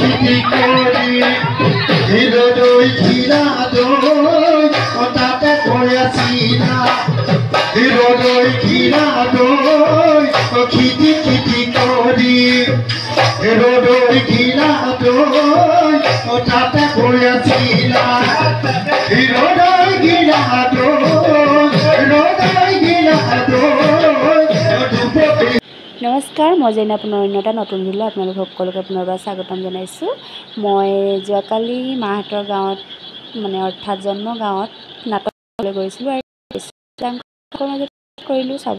চিঠি কৰি হৃদয় ঘিৰা দৈ তাতে কৈ আছিলা হৃদয় ঘিৰা দৈ খিটি খিটি কৰি হৃদয় ঘিৰা দৈ তাতে কৈ আছিলা হৃদয় ঘিৰা নমস্কাৰ মই যেনে আপোনাৰ অন্য এটা নতুন ভিডিঅ'লৈ আপোনালোক সকলোকে পুনৰবাৰ স্বাগতম জনাইছোঁ। মই যোৱাকালি মাহঁতৰ গাঁৱত মানে অৰ্থাৎ জন্ম গাঁৱত নাটকলৈ গৈছিলোঁ আৰু মাজত কৰিলোঁ চাব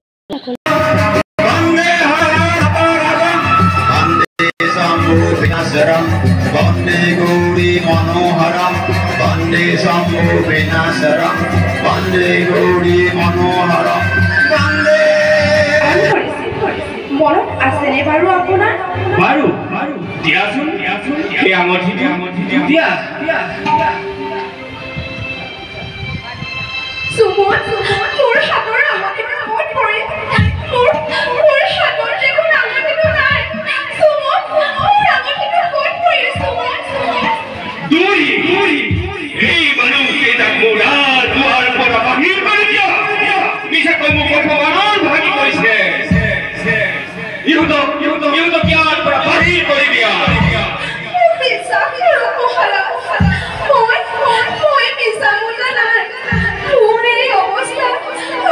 বন্দে গৌৰী মনোহৰম বন্দে শম্ভু বিনাশৰম বন্দে গৌৰী মনোহৰম বন্দে মনত আছেনে বাৰু আপোনাৰ? বাৰু দিয়াচোন এই আঙঠিটো দিয়া সুমন মোৰ হাতৰ আঙঠিটো ক'ত পৰিল? মোৰ হাতৰ দেখোন আঙঠিটো নাই। সুমন মোৰ আঙঠিটো ক'ত পৰিল? সুমন দুই এই মানুহকেইটাক মোৰা দুৱাৰ পৰা বাহিৰ কৰি দিয়া। পিছতকৈ মোক অপমানৰ ভাগি কৰিছে। ইহঁতক ইয়াৰ পৰা বাহিৰ কৰি দিয়া। বিশ্বাস কৰক মহাৰাজ, মই মিছা বোলা নাই। মোৰ এই অৱস্থা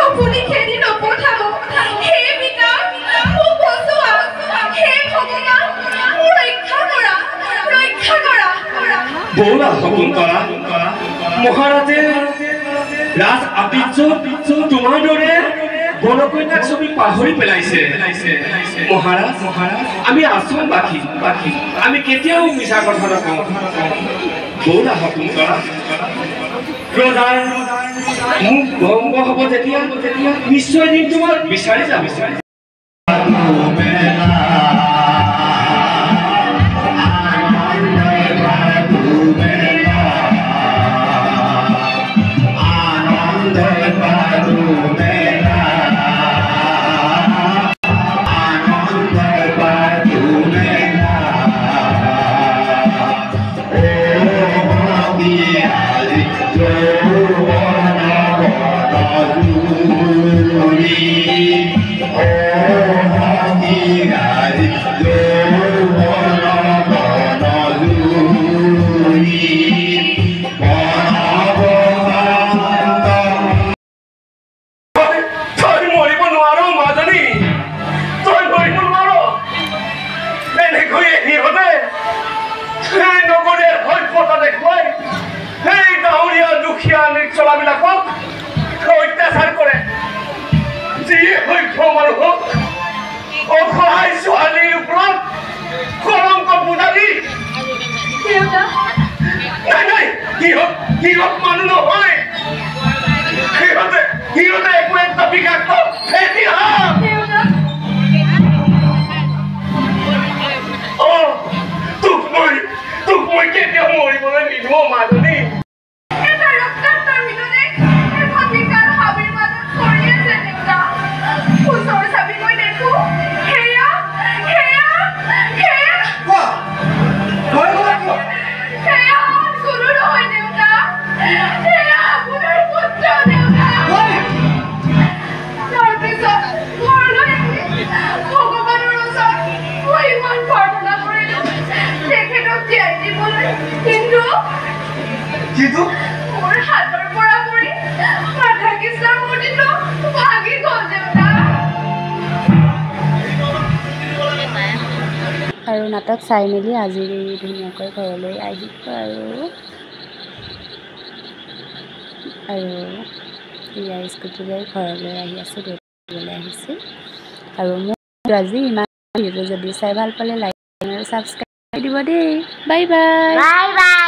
আপুনি খেদি নপঠাব। হে পিতা মোক বচোৱা। হে ভগৱান মোক ৰক্ষা কৰা। বৌলা শকুন্তলা মহাৰাজে ৰাজ আতিথ্যত তোমাৰ দৰে বনকন্যাক ছবি পাহৰি পেলাইছে। মহাৰাজ আমি আশ্ৰমবাসী আমি কেতিয়াও মিছা কথা নকওঁ। বৌলা শকুন্তলা ৰজাৰ মোক ভংগ হ'ব যেতিয়া নিশ্চয় দিন তোমাক বিচাৰি যাব। অত্যাচাৰ কৰে যিয়ে সভ্য মানুহক অসহায় ছোৱালীৰ ওপৰত কলংক বুজালি। নাই সিহঁত মানুহ নহয়। সিহঁতে একো একটা বিষাক্ত তোক মই কেতিয়াও মৰিবলৈ নিদিওঁ মাজনী। আৰু নাটক চাই মেলি আজি ধুনীয়াকৈ ঘৰলৈ আহিছোঁ আৰু ইয়াৰ স্কুটি লৈ ঘৰলৈ আহি আছোঁ, দেউতালৈ আহিছোঁ। আৰু মোৰ আজি ইমান ভিডিঅ' যদি চাই ভাল পালে লাইক আৰু ছাবস্ক্ৰাইব দিব দেই। Bye bye.